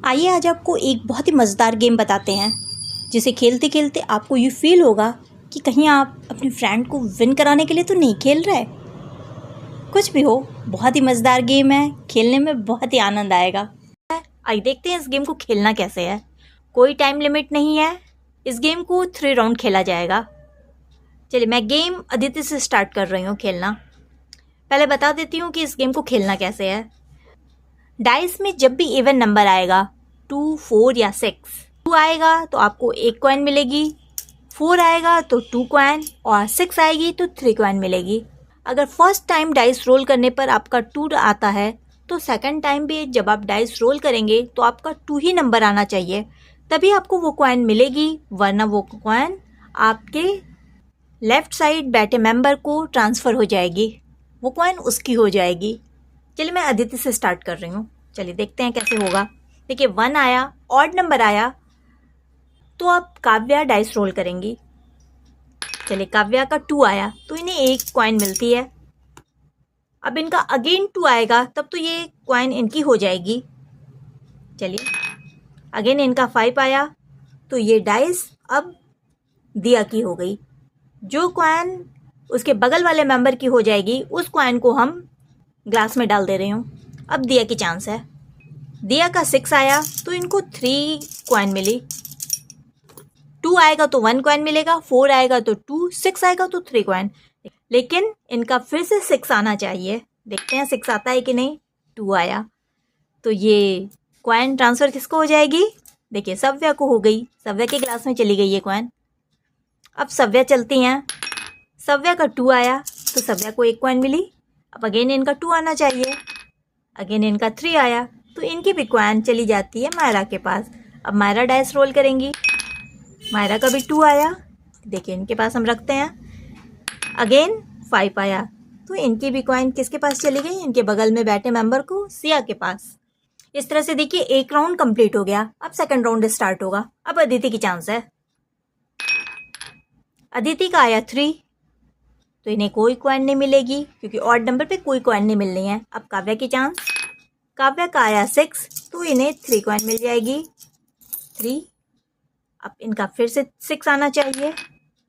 आइए आज आपको एक बहुत ही मज़ेदार गेम बताते हैं जिसे खेलते खेलते आपको ये फील होगा कि कहीं आप अपने फ्रेंड को विन कराने के लिए तो नहीं खेल रहे। कुछ भी हो, बहुत ही मज़ेदार गेम है, खेलने में बहुत ही आनंद आएगा। आइए देखते हैं इस गेम को खेलना कैसे है। कोई टाइम लिमिट नहीं है, इस गेम को 3 राउंड खेला जाएगा। चलिए मैं गेम अदिति से स्टार्ट कर रही हूँ खेलना। पहले बता देती हूँ कि इस गेम को खेलना कैसे है। डाइस में जब भी इवन नंबर आएगा 2, 4 या 6, 2 आएगा तो आपको 1 कॉइन मिलेगी, 4 आएगा तो 2 कॉइन और 6 आएगी तो 3 कॉइन मिलेगी। अगर फर्स्ट टाइम डाइस रोल करने पर आपका 2 आता है तो सेकंड टाइम भी जब आप डाइस रोल करेंगे तो आपका 2 ही नंबर आना चाहिए, तभी आपको वो कॉइन मिलेगी, वरना वो कॉइन आपके लेफ़्ट साइड बैठे मेंबर को ट्रांसफ़र हो जाएगी, वो कॉइन उसकी हो जाएगी। चलिए मैं अदिति से स्टार्ट कर रही हूँ। चलिए देखते हैं कैसे होगा। देखिए 1 आया, ऑड नंबर आया तो आप काव्या डाइस रोल करेंगी। चलिए काव्या का 2 आया तो इन्हें 1 कॉइन मिलती है। अब इनका अगेन 2 आएगा तब तो ये कॉइन इनकी हो जाएगी। चलिए अगेन इनका 5 आया तो ये डाइस अब दिया की हो गई। जो कॉइन उसके बगल वाले मेंबर की हो जाएगी उस कॉइन को हम ग्लास में डाल दे रही हूँ। अब दिया की चांस है। दिया का 6 आया तो इनको 3 कॉइन मिली। 2 आएगा तो 1 कॉइन मिलेगा, 4 आएगा तो 2, 6 आएगा तो 3 कॉइन। लेकिन इनका फिर से 6 आना चाहिए। देखते हैं 6 आता है कि नहीं। 2 आया तो ये कॉइन ट्रांसफ़र किसको हो जाएगी? देखिए सव्या को हो गई, सव्या के ग्लास में चली गई ये कॉइन। अब सव्या चलती हैं। सव्या का 2 आया तो सव्या को 1 कॉइन मिली। अब अगेन इनका 2 आना चाहिए। अगेन इनका 3 आया तो इनकी भी कॉइन चली जाती है मायरा के पास। अब मायरा डाइस रोल करेंगी। मायरा का भी 2 आया, देखिए इनके पास हम रखते हैं। अगेन 5 आया तो इनकी भी कॉइन किसके पास चली गई? इनके बगल में बैठे मेंबर को, सिया के पास। इस तरह से देखिए 1 राउंड कंप्लीट हो गया। अब सेकंड राउंड स्टार्ट होगा। अब अदिति की चांस है। अदिति का आया 3 तो इन्हें कोई कॉइन नहीं मिलेगी क्योंकि ऑड नंबर पे कोई कॉइन नहीं मिलनी है। अब काव्या की चांस। काव्या का आया 6 तो इन्हें 3 कॉइन मिल जाएगी। 3। अब इनका फिर से 6 आना चाहिए।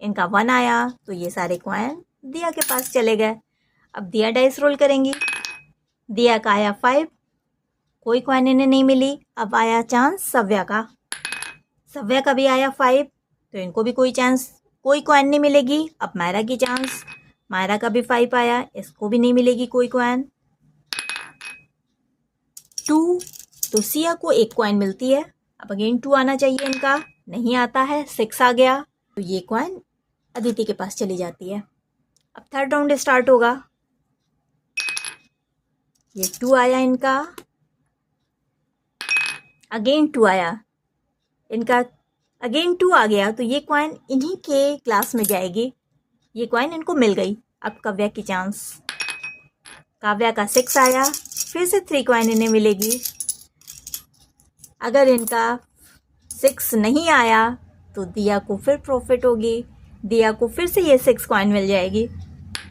इनका 1 आया तो ये सारे कॉइन दिया के पास चले गए। अब दिया डाइस रोल करेंगी। दिया का आया 5, कोई कॉइन इन्हें नहीं मिली। अब आया चांस सव्या का। सव्या का भी आया 5 तो इनको भी कोई कॉइन नहीं मिलेगी। अब मायरा की चांस। मायरा का भी 5 आया, इसको भी नहीं मिलेगी कोई कॉइन। 2 तो सिया को 1 कॉइन मिलती है। अब अगेन 2 आना चाहिए इनका, नहीं आता है। 6 आ गया तो ये कॉइन अदिति के पास चली जाती है। अब थर्ड राउंड स्टार्ट होगा। ये 2 आया इनका, अगेन 2 आया इनका, अगेन 2 आ गया तो ये कॉइन इन्हीं के क्लास में जाएगी। ये कॉइन इनको मिल गई। अब काव्या की चांस। काव्या का 6 आया, फिर से 3 कॉइन इन्हें मिलेगी। अगर इनका 6 नहीं आया तो दिया को फिर प्रॉफिट होगी। दिया को फिर से ये 6 कॉइन मिल जाएगी।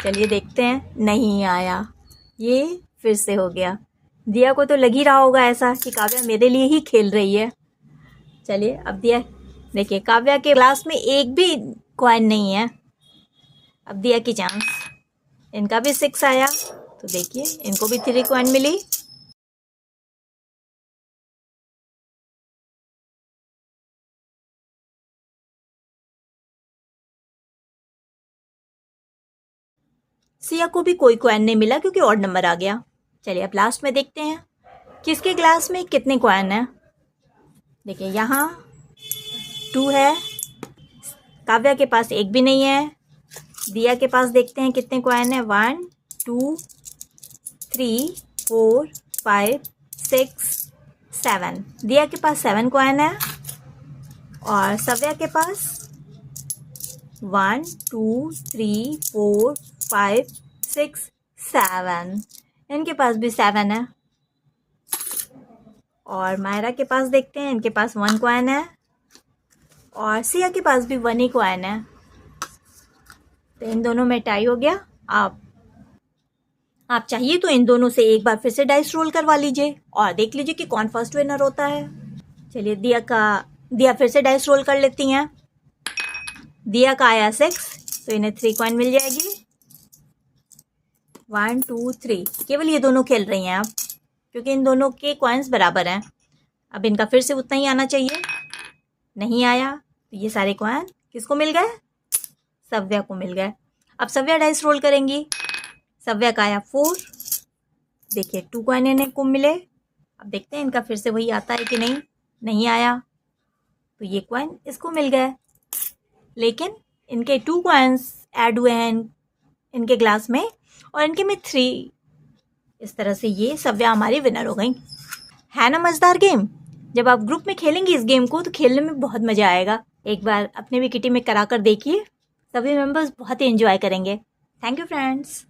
चलिए देखते हैं, नहीं आया, ये फिर से हो गया। दिया को तो लग ही रहा होगा ऐसा कि काव्या मेरे लिए ही खेल रही है। चलिए अब दिया, देखिए काव्या के क्लास में एक भी कॉइन नहीं है। अब दिया की चांस। इनका भी 6 आया तो देखिए इनको भी 3 कॉइन मिली। सिया को भी कोई कॉइन नहीं मिला क्योंकि ऑड नंबर आ गया। चलिए अब लास्ट में देखते हैं किसके ग्लास में कितने कॉइन हैं। देखिए यहाँ 2 है, काव्या के पास 1 भी नहीं है। दिया के पास देखते हैं कितने कॉइन है। 1, 2, 3, 4, 5, 6, 7। दिया के पास 7 कॉइन है और सव्या के पास 1, 2, 3, 4, 5, 6, 7। इनके पास भी 7 है। और मायरा के पास देखते हैं, इनके पास 1 कॉइन है और सिया के पास भी 1 ही कॉइन है। तो इन दोनों में टाई हो गया। आप चाहिए तो इन दोनों से एक बार फिर से डाइस रोल करवा लीजिए और देख लीजिए कि कौन फर्स्ट विनर होता है। चलिए दिया फिर से डाइस रोल कर लेती हैं। दिया का आया 6, तो इन्हें 3 कॉइन मिल जाएगी। 1 2 3, केवल ये दोनों खेल रही हैं अब, क्योंकि इन दोनों के कॉइन्स बराबर हैं। अब इनका फिर से उतना ही आना चाहिए, नहीं आया, तो ये सारे कॉइन किसको मिल गए? सव्या को मिल गए। अब सव्या डाइस रोल करेंगी। सव्या का आया 4, देखिए 2 कॉइन इन्हें को मिले। अब देखते हैं इनका फिर से वही आता है कि नहीं, नहीं आया, तो ये कॉइन इसको मिल गए। लेकिन इनके 2 कॉइन्स ऐड हुए हैं इनके ग्लास में, और इनके में 3। इस तरह से ये सव्या हमारी विनर हो गई। है ना मज़ेदार गेम? जब आप ग्रुप में खेलेंगे इस गेम को तो खेलने में बहुत मज़ा आएगा। एक बार अपने भी किटी में करा कर देखिए, सभी मेंबर्स बहुत ही एंजॉय करेंगे। Thank you friends.